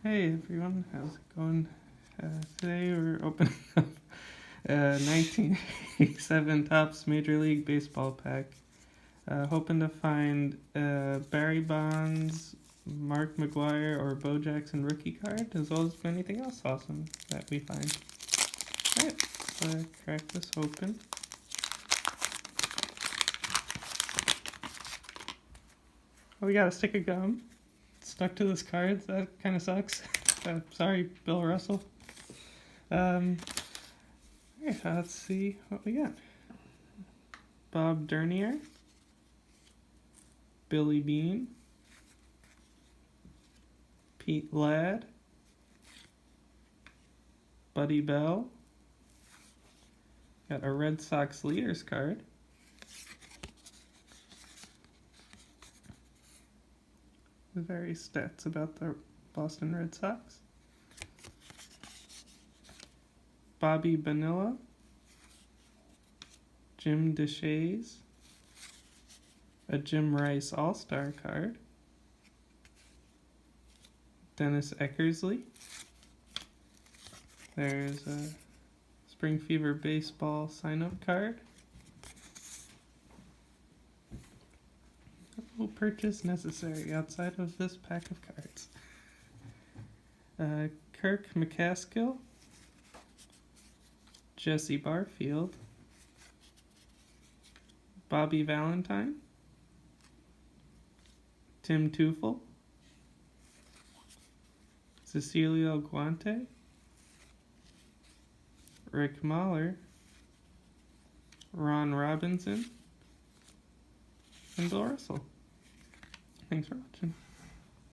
Hey everyone, how's it going? Today we're opening up 1987 Topps Major League Baseball pack. Hoping to find Barry Bonds, Mark McGwire, or Bo Jackson rookie card, as well as anything else awesome that we find. Alright, let's crack this open. Oh, we got a stick of gum stuck to this card. That kind of sucks. Sorry, Bill Russell. Alright, let's see what we got. Bob Dernier, Billy Beane, Pete Ladd, Buddy Bell. Got a Red Sox leaders card. The various stats about the Boston Red Sox. Bobby Bonilla, Jim Deshaies, a Jim Rice All-Star card, Dennis Eckersley. There's a Spring Fever Baseball sign-up card. No purchase necessary outside of this pack of cards. Kirk McCaskill, Jesse Barfield, Bobby Valentine, Tim Teufel, Cecilio Guante, Rick Mahler, Ron Robinson, and Bill Russell. Thanks for watching.